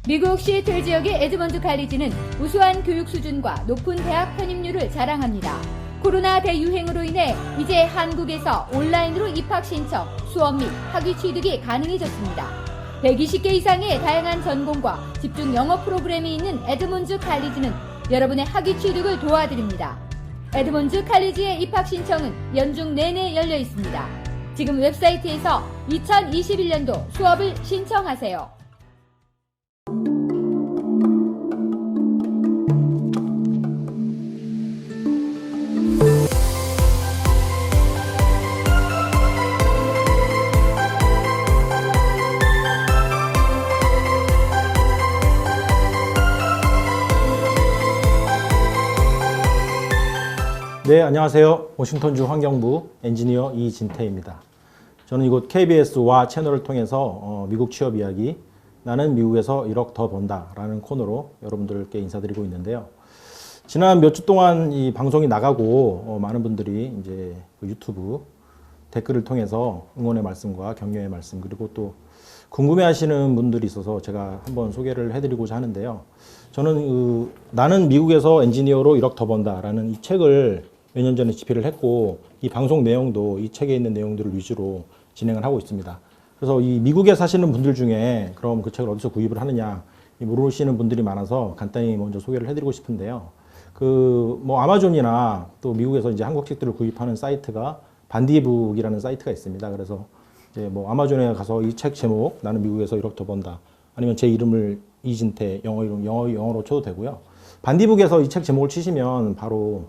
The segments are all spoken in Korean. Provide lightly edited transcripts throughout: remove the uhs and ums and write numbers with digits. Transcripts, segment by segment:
미국 시애틀 지역의 에드먼드 칼리지는 우수한 교육 수준과 높은 대학 편입률을 자랑합니다. 코로나 대유행으로 인해 이제 한국에서 온라인으로 입학 신청, 수업 및 학위 취득이 가능해졌습니다. 120개 이상의 다양한 전공과 집중 영어 프로그램이 있는 에드먼드 칼리지는 여러분의 학위 취득을 도와드립니다. 에드먼드 칼리지의 입학 신청은 연중 내내 열려 있습니다. 지금 웹사이트에서 2021년도 수업을 신청하세요. 네, 안녕하세요. 워싱턴주 환경부 엔지니어 이진태입니다. 저는 이곳 KBS와 채널을 통해서 미국 취업 이야기, 나는 미국에서 1억 더 번다 라는 코너로 여러분들께 인사드리고 있는데요. 지난 몇 주 동안 이 방송이 나가고 많은 분들이 이제 유튜브 댓글을 통해서 응원의 말씀과 격려의 말씀, 그리고 또 궁금해 하시는 분들이 있어서 제가 한번 소개를 해드리고자 하는데요. 저는 나는 미국에서 엔지니어로 1억 더 번다 라는 이 책을 몇 년 전에 집필을 했고, 이 방송 내용도 이 책에 있는 내용들을 위주로 진행을 하고 있습니다. 그래서 이 미국에 사시는 분들 중에 그럼 그 책을 어디서 구입을 하느냐 모르시는 분들이 많아서 간단히 먼저 소개를 해드리고 싶은데요. 아마존이나 또 미국에서 이제 한국 책들을 구입하는 사이트가 반디북이라는 사이트가 있습니다. 그래서 이제 아마존에 가서 이 책 제목, 나는 미국에서 1억 더 번다, 아니면 제 이름을 이진태, 영어로 쳐도 되고요. 반디북에서 이 책 제목을 치시면 바로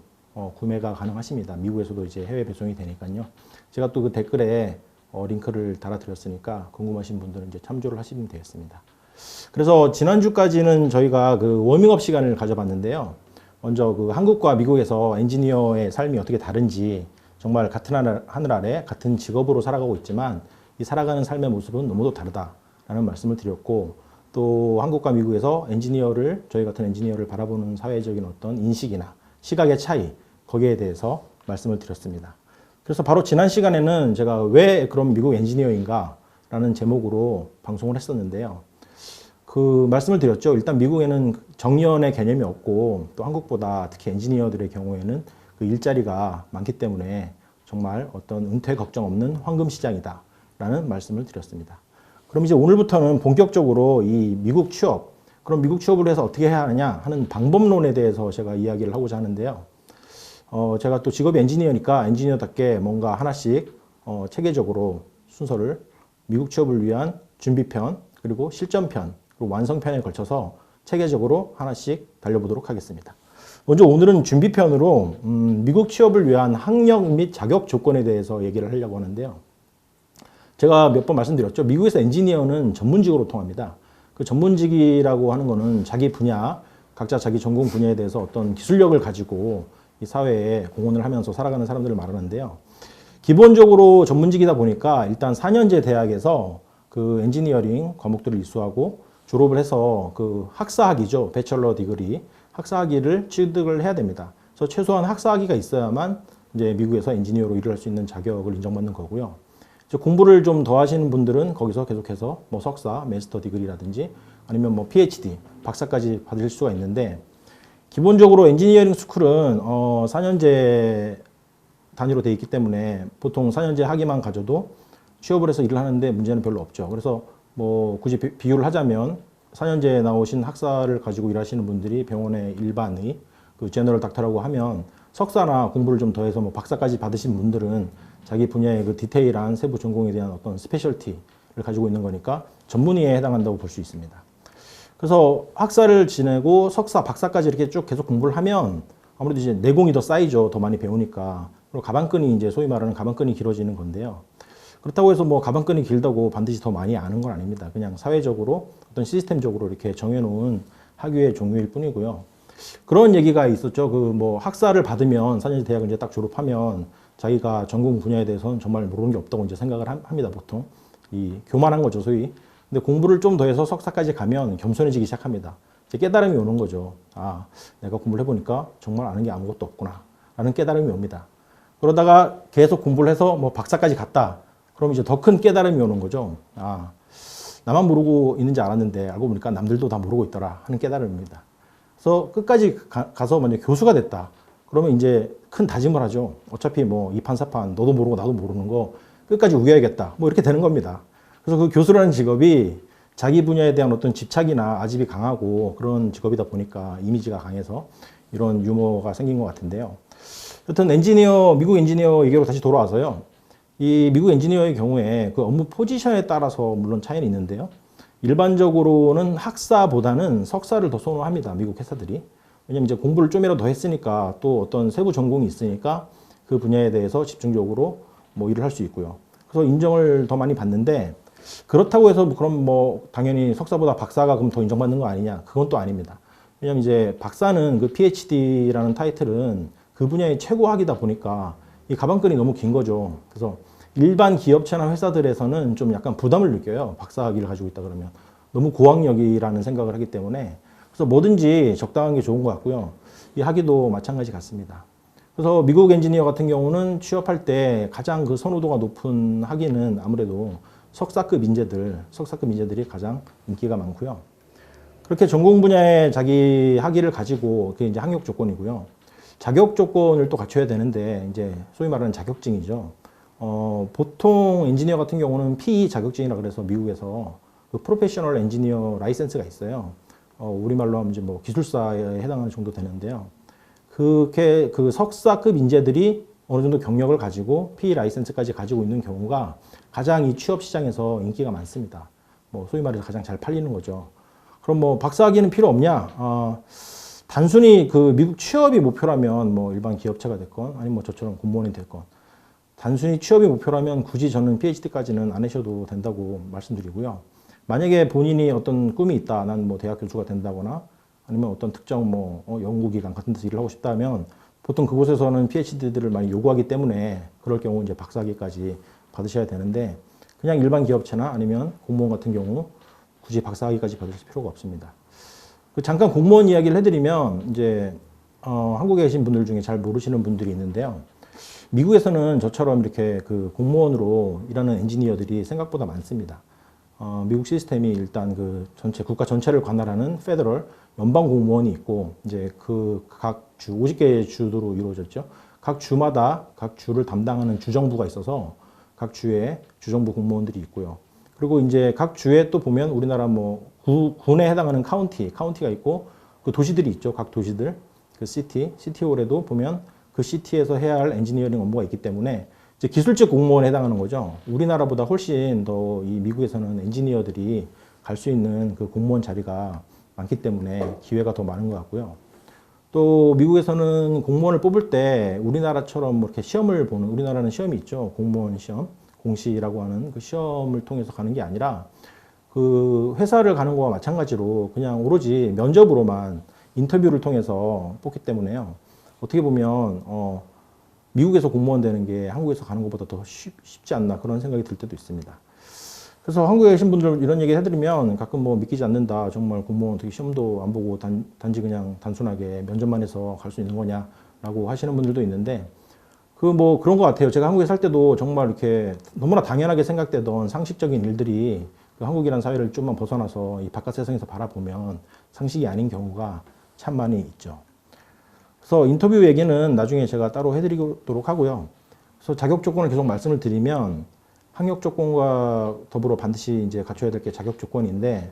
구매가 가능하십니다. 미국에서도 이제 해외 배송이 되니까요. 제가 또 그 댓글에 링크를 달아드렸으니까 궁금하신 분들은 이제 참조를 하시면 되겠습니다. 그래서 지난주까지는 저희가 워밍업 시간을 가져봤는데요. 먼저 한국과 미국에서 엔지니어의 삶이 어떻게 다른지, 정말 같은 하늘 아래 같은 직업으로 살아가고 있지만 이 살아가는 삶의 모습은 너무도 다르다라는 말씀을 드렸고, 또 한국과 미국에서 저희 같은 엔지니어를 바라보는 사회적인 어떤 인식이나 시각의 차이, 거기에 대해서 말씀을 드렸습니다. 그래서 바로 지난 시간에는 제가 왜 그럼 미국 엔지니어인가 라는 제목으로 방송을 했었는데요. 말씀을 드렸죠. 일단 미국에는 정년의 개념이 없고, 또 한국보다 특히 엔지니어들의 경우에는 일자리가 많기 때문에 정말 어떤 은퇴 걱정 없는 황금 시장이다 라는 말씀을 드렸습니다. 그럼 이제 오늘부터는 본격적으로 이 미국 취업, 그럼 미국 취업을 해서 어떻게 해야 하느냐 하는 방법론에 대해서 제가 이야기를 하고자 하는데요. 제가 또 직업이 엔지니어니까 엔지니어답게 뭔가 하나씩 체계적으로 순서를 미국 취업을 위한 준비편, 그리고 실전편, 그리고 완성편에 걸쳐서 체계적으로 하나씩 달려보도록 하겠습니다. 먼저 오늘은 준비편으로 미국 취업을 위한 학력 및 자격 조건에 대해서 얘기를 하려고 하는데요. 제가 몇 번 말씀드렸죠. 미국에서 엔지니어는 전문직으로 통합니다. 그 전문직이라고 하는 거는 자기 분야, 각자 자기 전공 분야에 대해서 어떤 기술력을 가지고 이 사회에 공헌을 하면서 살아가는 사람들을 말하는데요. 기본적으로 전문직이다 보니까 일단 4년제 대학에서 엔지니어링 과목들을 이수하고 졸업을 해서 학사학위죠. 배철러 디그리, 학사학위를 취득을 해야 됩니다. 그래서 최소한 학사학위가 있어야만 이제 미국에서 엔지니어로 일을 할 수 있는 자격을 인정받는 거고요. 공부를 좀 더 하시는 분들은 거기서 계속해서 석사, 마스터 디그리라든지 아니면 PhD, 박사까지 받을 수가 있는데, 기본적으로 엔지니어링 스쿨은 4년제 단위로 되어 있기 때문에 보통 4년제 학위만 가져도 취업을 해서 일을 하는데 문제는 별로 없죠. 그래서 굳이 비유를 하자면 4년제 나오신 학사를 가지고 일하시는 분들이 병원의 일반의 제너럴 닥터라고 하면, 석사나 공부를 좀 더해서 박사까지 받으신 분들은 자기 분야의 디테일한 세부 전공에 대한 어떤 스페셜티를 가지고 있는 거니까 전문의에 해당한다고 볼 수 있습니다. 그래서 학사를 지내고 석사, 박사까지 이렇게 쭉 계속 공부를 하면 아무래도 이제 내공이 더 쌓이죠. 더 많이 배우니까. 그리고 가방끈이 이제 소위 말하는 가방끈이 길어지는 건데요. 그렇다고 해서 가방끈이 길다고 반드시 더 많이 아는 건 아닙니다. 그냥 사회적으로 어떤 시스템적으로 이렇게 정해놓은 학위의 종류일 뿐이고요. 그런 얘기가 있었죠. 학사를 받으면 4년제 대학을 이제 딱 졸업하면 자기가 전공 분야에 대해서는 정말 모르는 게 없다고 이제 생각을 합니다. 보통 교만한 거죠, 소위. 근데 공부를 좀 더 해서 석사까지 가면 겸손해지기 시작합니다. 이제 깨달음이 오는 거죠. 아, 내가 공부를 해보니까 정말 아는 게 아무것도 없구나 라는 깨달음이 옵니다. 그러다가 계속 공부를 해서 박사까지 갔다. 그럼 이제 더 큰 깨달음이 오는 거죠. 아, 나만 모르고 있는지 알았는데 알고 보니까 남들도 다 모르고 있더라 하는 깨달음입니다. 그래서 끝까지 가서 만약 교수가 됐다. 그러면 이제 큰 다짐을 하죠. 어차피 뭐 이판사판 너도 모르고 나도 모르는 거 끝까지 우겨야겠다. 뭐 이렇게 되는 겁니다. 그래서 그 교수라는 직업이 자기 분야에 대한 어떤 집착이나 아집이 강하고 그런 직업이다 보니까 이미지가 강해서 이런 유머가 생긴 것 같은데요. 여튼 미국 엔지니어 얘기로 다시 돌아와서요. 이 미국 엔지니어의 경우에 그 업무 포지션에 따라서 물론 차이는 있는데요. 일반적으로는 학사보다는 석사를 더 선호합니다. 미국 회사들이. 왜냐면 이제 공부를 좀이라도 더 했으니까 또 어떤 세부 전공이 있으니까 그 분야에 대해서 집중적으로 뭐 일을 할 수 있고요. 그래서 인정을 더 많이 받는데 그렇다고 해서 그럼 뭐 당연히 석사보다 박사가 그럼 더 인정받는 거 아니냐? 그건 또 아닙니다. 왜냐면 이제 박사는 그 PhD라는 타이틀은 그 분야의 최고학이다 보니까 이 가방끈이 너무 긴 거죠. 그래서 일반 기업체나 회사들에서는 좀 약간 부담을 느껴요. 박사학위를 가지고 있다 그러면. 너무 고학력이라는 생각을 하기 때문에. 그래서 뭐든지 적당한 게 좋은 것 같고요. 이 학위도 마찬가지 같습니다. 그래서 미국 엔지니어 같은 경우는 취업할 때 가장 그 선호도가 높은 학위는 아무래도 석사급 인재들이 가장 인기가 많고요. 그렇게 전공 분야에 자기 학위를 가지고 그게 이제 학력 조건이고요. 자격 조건을 또 갖춰야 되는데 이제 소위 말하는 자격증이죠. 보통 엔지니어 같은 경우는 PE 자격증이라 그래서 미국에서 그 프로페셔널 엔지니어 라이센스가 있어요. 우리말로 하면 이제 뭐 기술사에 해당하는 정도 되는데요. 그렇게 그 석사급 인재들이 어느 정도 경력을 가지고 PE 라이센스까지 가지고 있는 경우가 가장 이 취업 시장에서 인기가 많습니다. 뭐 소위 말해서 가장 잘 팔리는 거죠. 그럼 뭐 박사학위는 필요 없냐? 단순히 그 미국 취업이 목표라면 뭐 일반 기업체가 됐건 아니면 뭐 저처럼 공무원이 됐건 단순히 취업이 목표라면 굳이 저는 PhD까지는 안 하셔도 된다고 말씀드리고요. 만약에 본인이 어떤 꿈이 있다. 난 뭐 대학 교수가 된다거나 아니면 어떤 특정 뭐 연구기관 같은 데서 일을 하고 싶다면 보통 그곳에서는 PhD들을 많이 요구하기 때문에 그럴 경우 이제 박사학위까지 받으셔야 되는데 그냥 일반 기업체나 아니면 공무원 같은 경우 굳이 박사학위까지 받을 필요가 없습니다. 잠깐 공무원 이야기를 해드리면 이제 한국에 계신 분들 중에 잘 모르시는 분들이 있는데요. 미국에서는 저처럼 이렇게 그 공무원으로 일하는 엔지니어들이 생각보다 많습니다. 미국 시스템이 일단 그 국가 전체를 관할하는 페더럴 연방 공무원이 있고 이제 그 각 주 50개의 주도로 이루어졌죠. 각 주마다 각 주를 담당하는 주정부가 있어서 각 주에 주정부 공무원들이 있고요. 그리고 이제 각 주에 또 보면 우리나라 뭐 군에 해당하는 카운티가 있고 그 도시들이 있죠. 각 도시들 그 시티홀에도 보면 그 시티에서 해야 할 엔지니어링 업무가 있기 때문에 이제 기술직 공무원에 해당하는 거죠. 우리나라보다 훨씬 더 이 미국에서는 엔지니어들이 갈 수 있는 그 공무원 자리가 많기 때문에 기회가 더 많은 것 같고요. 또 미국에서는 공무원을 뽑을 때 우리나라처럼 뭐 이렇게 시험을 보는 우리나라는 시험이 있죠. 공무원 시험, 공시라고 하는 그 시험을 통해서 가는 게 아니라 그 회사를 가는 거와 마찬가지로 그냥 오로지 면접으로만 인터뷰를 통해서 뽑기 때문에요. 어떻게 보면 미국에서 공무원 되는 게 한국에서 가는 것보다 더 쉽지 않나 그런 생각이 들 때도 있습니다. 그래서 한국에 계신 분들 이런 얘기 해드리면 가끔 뭐 믿기지 않는다. 정말 공무원 어떻게 시험도 안 보고 단지 그냥 단순하게 면접만 해서 갈 수 있는 거냐라고 하시는 분들도 있는데 그 뭐 그런 것 같아요. 제가 한국에 살 때도 정말 이렇게 너무나 당연하게 생각되던 상식적인 일들이 그 한국이라는 사회를 좀만 벗어나서 이 바깥 세상에서 바라보면 상식이 아닌 경우가 참 많이 있죠. 그래서 인터뷰 얘기는 나중에 제가 따로 해드리도록 하고요. 그래서 자격 조건을 계속 말씀을 드리면 학력 조건과 더불어 반드시 이제 갖춰야 될 게 자격 조건인데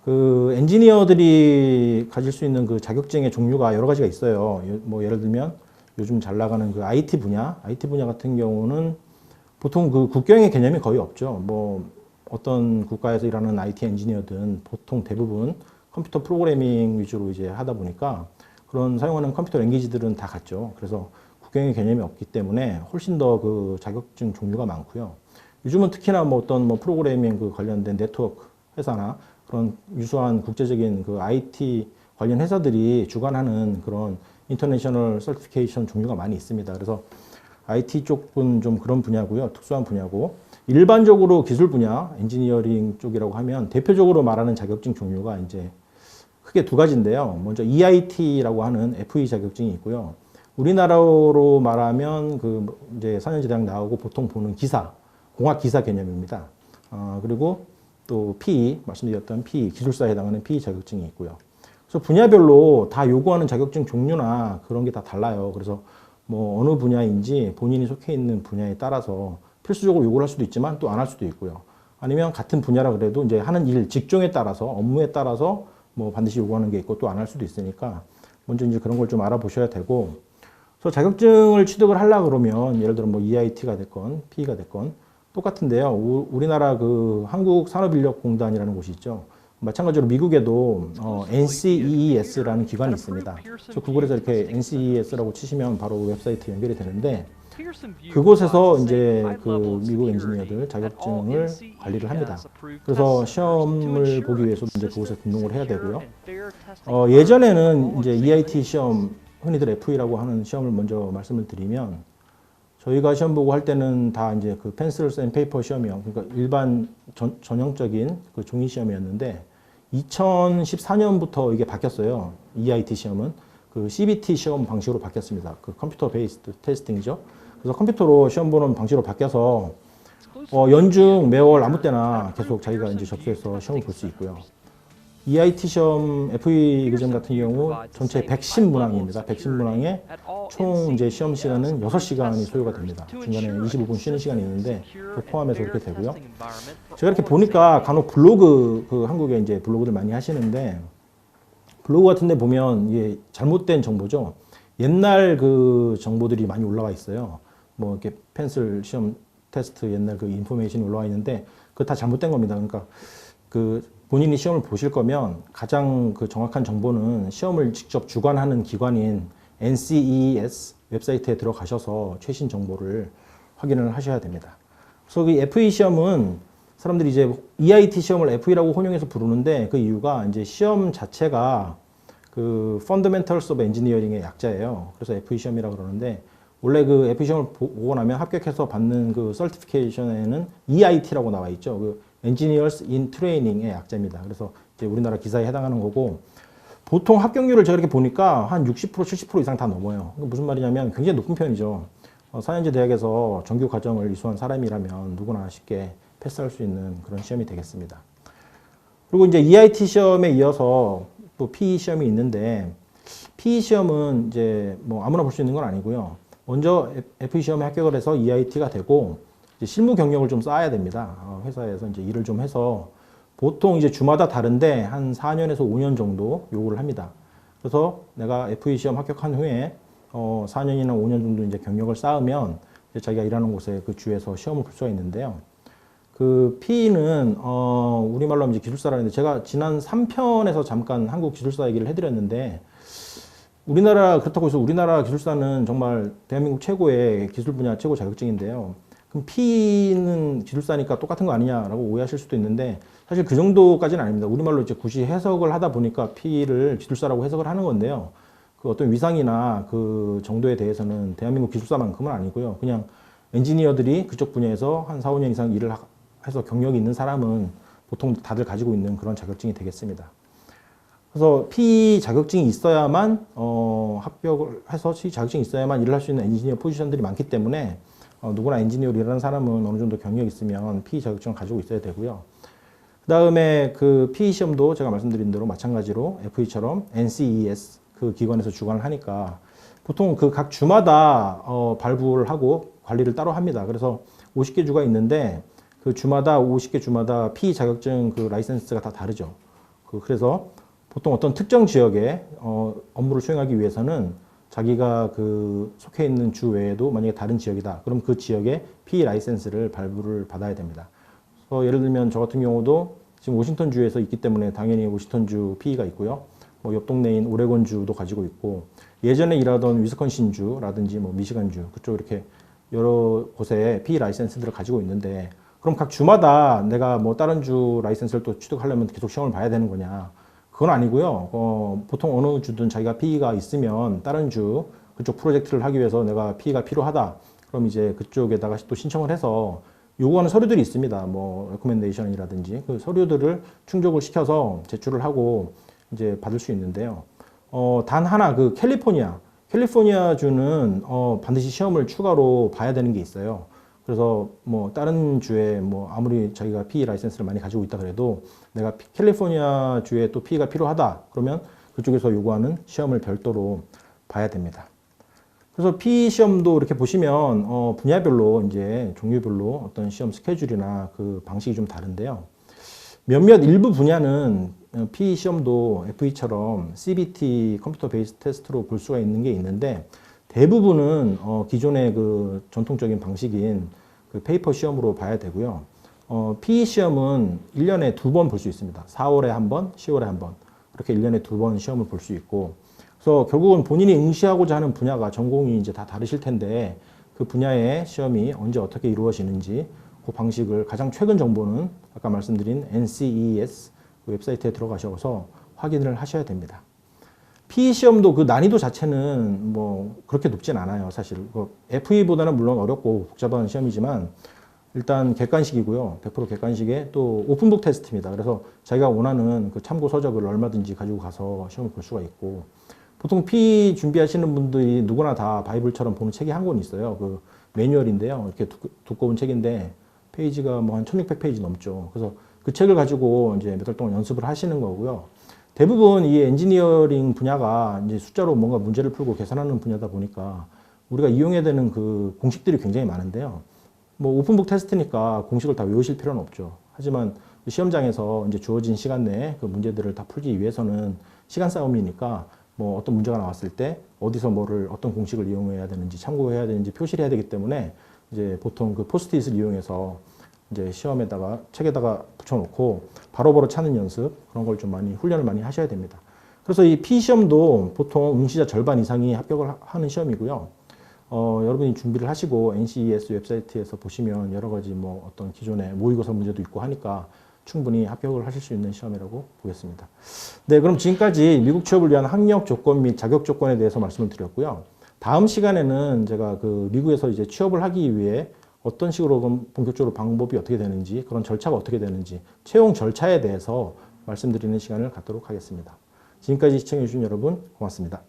그 엔지니어들이 가질 수 있는 그 자격증의 종류가 여러 가지가 있어요. 뭐 예를 들면 요즘 잘 나가는 그 IT 분야 같은 경우는 보통 그 국경의 개념이 거의 없죠. 뭐 어떤 국가에서 일하는 IT 엔지니어든 보통 대부분 컴퓨터 프로그래밍 위주로 이제 하다 보니까 그런 사용하는 컴퓨터 랭귀지들은 다 같죠. 그래서 국경의 개념이 없기 때문에 훨씬 더 그 자격증 종류가 많고요. 요즘은 특히나 뭐 어떤 뭐 프로그래밍 그 관련된 네트워크 회사나 그런 유수한 국제적인 그 IT 관련 회사들이 주관하는 그런 인터내셔널 서티피케이션 종류가 많이 있습니다. 그래서 IT 쪽은 좀 그런 분야고요. 특수한 분야고 일반적으로 기술 분야, 엔지니어링 쪽이라고 하면 대표적으로 말하는 자격증 종류가 이제 크게 두 가지인데요. 먼저 EIT라고 하는 FE 자격증이 있고요. 우리나라로 말하면 그 이제 4년제 대학 나오고 보통 보는 기사, 공학 기사 개념입니다. 그리고 또 PE, 말씀드렸던 PE, 기술사에 해당하는 PE 자격증이 있고요. 그래서 분야별로 다 요구하는 자격증 종류나 그런 게 다 달라요. 그래서 뭐 어느 분야인지 본인이 속해 있는 분야에 따라서 필수적으로 요구를 할 수도 있지만 또 안 할 수도 있고요. 아니면 같은 분야라 그래도 이제 하는 일, 직종에 따라서, 업무에 따라서 뭐 반드시 요구하는 게 있고 또 안 할 수도 있으니까 먼저 이제 그런 걸 좀 알아보셔야 되고, 그래서 자격증을 취득을 하려 그러면 예를 들어 뭐 EIT가 됐건 PE가 됐건 똑같은데요. 우리나라 그 한국산업인력공단이라는 곳이 있죠. 마찬가지로 미국에도 NCEES라는 기관이 있습니다. 그래서 구글에서 이렇게 NCEES라고 치시면 바로 웹사이트 연결이 되는데, 그곳에서 이제 그 미국 엔지니어들 자격증을 관리를 합니다. 그래서 시험을 보기 위해서 이제 그곳에 등록을 해야 되고요. 예전에는 이제 EIT 시험, 흔히들 FE라고 하는 시험을 먼저 말씀을 드리면, 저희가 시험 보고 할 때는 다 이제 그 펜슬 앤 페이퍼 시험이요. 그러니까 일반 전형적인 그 종이 시험이었는데, 2014년부터 이게 바뀌었어요. EIT 시험은 그 CBT 시험 방식으로 바뀌었습니다. 그 컴퓨터 베이스드 테스팅이죠. 그래서 컴퓨터로 시험 보는 방식으로 바뀌어서 연중 매월 아무 때나 계속 자기가 이제 접수해서 시험을 볼 수 있고요. EIT 시험 FE 그점 같은 경우 전체 110문항입니다. 110문항에 총 이제 시험 시간은 6시간이 소요가 됩니다. 중간에 25분 쉬는 시간이 있는데 그 포함해서 그렇게 되고요. 제가 이렇게 보니까 간혹 블로그, 그 한국에 이제 블로그들 많이 하시는데, 블로그 같은 데 보면 이게 잘못된 정보죠. 옛날 그 정보들이 많이 올라와 있어요. 뭐 이렇게 펜슬 시험 테스트 옛날 그 인포메이션이 올라와 있는데 그거 다 잘못된 겁니다. 그러니까 그 본인이 시험을 보실 거면 가장 그 정확한 정보는 시험을 직접 주관하는 기관인 NCEES 웹사이트에 들어가셔서 최신 정보를 확인을 하셔야 됩니다. 그래서 그 FE 시험은 사람들이 이제 EIT 시험을 FE라고 혼용해서 부르는데, 그 이유가 이제 시험 자체가 그 Fundamentals of Engineering의 약자예요. 그래서 FE 시험이라고 그러는데, 원래 그 FE 시험을 보고 나면 합격해서 받는 그 서티피케이션에는 EIT라고 나와 있죠. 그 Engineers in Training의 약자입니다. 그래서 이제 우리나라 기사에 해당하는 거고, 보통 합격률을 제가 이렇게 보니까 한 60%, 70% 이상 다 넘어요. 무슨 말이냐면 굉장히 높은 편이죠. 4년제 대학에서 정규 과정을 이수한 사람이라면 누구나 쉽게 패스할 수 있는 그런 시험이 되겠습니다. 그리고 이제 EIT 시험에 이어서 또 PE 시험이 있는데, PE 시험은 이제 뭐 아무나 볼 수 있는 건 아니고요. 먼저 FE 시험에 합격을 해서 EIT가 되고 이제 실무 경력을 좀 쌓아야 됩니다. 회사에서 이제 일을 좀 해서 보통 이제 주마다 다른데 한 4년에서 5년 정도 요구를 합니다. 그래서 내가 FE 시험 합격한 후에 4년이나 5년 정도 이제 경력을 쌓으면 이제 자기가 일하는 곳에 그 주에서 시험을 볼 수가 있는데요. 그 PE는 우리말로 하면 이제 기술사라는데, 제가 지난 3편에서 잠깐 한국 기술사 얘기를 해드렸는데, 우리나라, 그렇다고 해서 우리나라 기술사는 정말 대한민국 최고의 기술 분야 최고 자격증인데요. 그럼 PE는 기술사니까 똑같은 거 아니냐라고 오해하실 수도 있는데, 사실 그 정도까지는 아닙니다. 우리말로 이제 굳이 해석을 하다 보니까 PE를 기술사라고 해석을 하는 건데요. 그 어떤 위상이나 그 정도에 대해서는 대한민국 기술사만큼은 아니고요. 그냥 엔지니어들이 그쪽 분야에서 한 4, 5년 이상 일을 해서 경력이 있는 사람은 보통 다들 가지고 있는 그런 자격증이 되겠습니다. 그래서 PE 자격증이 있어야만 합격을 해서 자격증이 있어야만 일을 할 수 있는 엔지니어 포지션들이 많기 때문에 누구나 엔지니어로 일하는 사람은 어느 정도 경력이 있으면 PE 자격증을 가지고 있어야 되고요. 그 다음에 그 PE 시험도 제가 말씀드린 대로 마찬가지로 FE처럼 NCEES 그 기관에서 주관을 하니까 보통 그 각 주마다 발부를 하고 관리를 따로 합니다. 그래서 50개 주가 있는데 그 주마다 50개 주마다 PE 자격증 그 라이센스가 다 다르죠. 그래서 보통 어떤 특정 지역에 업무를 수행하기 위해서는 자기가 그 속해 있는 주 외에도 만약에 다른 지역이다. 그럼 그 지역에 PE 라이센스를 발부를 받아야 됩니다. 그래서 예를 들면 저 같은 경우도 지금 워싱턴 주에서 있기 때문에 당연히 워싱턴 주 PE가 있고요. 뭐 옆 동네인 오레곤 주도 가지고 있고, 예전에 일하던 위스콘신 주라든지 뭐 미시간 주 그쪽 이렇게 여러 곳에 PE 라이센스들을 가지고 있는데, 그럼 각 주마다 내가 뭐 다른 주 라이센스를 또 취득하려면 계속 시험을 봐야 되는 거냐? 그건 아니고요. 보통 어느 주든 자기가 PE가 있으면 다른 주 그쪽 프로젝트를 하기 위해서 내가 PE가 필요하다. 그럼 이제 그쪽에다가 또 신청을 해서 요구하는 서류들이 있습니다. 뭐 레코멘데이션이라든지 그 서류들을 충족을 시켜서 제출을 하고 이제 받을 수 있는데요. 단 하나 그 캘리포니아 주는 반드시 시험을 추가로 봐야 되는 게 있어요. 그래서 뭐 다른 주에 뭐 아무리 자기가 PE 라이센스를 많이 가지고 있다 그래도 내가 캘리포니아 주에 또 PE가 필요하다 그러면 그쪽에서 요구하는 시험을 별도로 봐야 됩니다. 그래서 PE 시험도 이렇게 보시면 분야별로 이제 종류별로 어떤 시험 스케줄이나 그 방식이 좀 다른데요. 몇몇 일부 분야는 PE 시험도 FE처럼 CBT 컴퓨터 베이스 테스트로 볼 수가 있는 게 있는데 대부분은 기존의 그 전통적인 방식인 그 페이퍼 시험으로 봐야 되고요. PE 시험은 1년에 2번 볼 수 있습니다. 4월에 한 번, 10월에 한 번. 그렇게 1년에 2번 시험을 볼 수 있고. 그래서 결국은 본인이 응시하고자 하는 분야가 전공이 이제 다 다르실 텐데 그 분야의 시험이 언제 어떻게 이루어지는지 그 방식을 가장 최근 정보는 아까 말씀드린 NCES 그 웹사이트에 들어가셔서 확인을 하셔야 됩니다. PE 시험도 그 난이도 자체는 뭐 그렇게 높진 않아요, 사실. FE보다는 물론 어렵고 복잡한 시험이지만 일단 객관식이고요. 100% 객관식에 또 오픈북 테스트입니다. 그래서 자기가 원하는 그 참고 서적을 얼마든지 가지고 가서 시험을 볼 수가 있고 보통 PE 준비하시는 분들이 누구나 다 바이블처럼 보는 책이 한 권 있어요. 그 매뉴얼인데요. 이렇게 두꺼운 책인데 페이지가 뭐 한 1600페이지 넘죠. 그래서 그 책을 가지고 이제 몇 달 동안 연습을 하시는 거고요. 대부분 이 엔지니어링 분야가 이제 숫자로 뭔가 문제를 풀고 계산하는 분야다 보니까 우리가 이용해야 되는 그 공식들이 굉장히 많은데요. 뭐 오픈북 테스트니까 공식을 다 외우실 필요는 없죠. 하지만 시험장에서 이제 주어진 시간 내에 그 문제들을 다 풀기 위해서는 시간 싸움이니까 뭐 어떤 문제가 나왔을 때 어디서 뭐를 어떤 공식을 이용해야 되는지 참고해야 되는지 표시를 해야 되기 때문에 이제 보통 그 포스트잇을 이용해서 이제 시험에다가 책에다가 붙여놓고 바로바로 찾는 연습 그런 걸 좀 많이 훈련을 많이 하셔야 됩니다. 그래서 이 PE 시험도 보통 응시자 절반 이상이 합격을 하는 시험이고요. 여러분이 준비를 하시고 NCES 웹사이트에서 보시면 여러 가지 뭐 어떤 기존의 모의고사 문제도 있고 하니까 충분히 합격을 하실 수 있는 시험이라고 보겠습니다. 네, 그럼 지금까지 미국 취업을 위한 학력 조건 및 자격 조건에 대해서 말씀을 드렸고요. 다음 시간에는 제가 그 미국에서 이제 취업을 하기 위해 어떤 식으로 그럼 본격적으로 방법이 어떻게 되는지 그런 절차가 어떻게 되는지 채용 절차에 대해서 말씀드리는 시간을 갖도록 하겠습니다. 지금까지 시청해 주신 여러분 고맙습니다.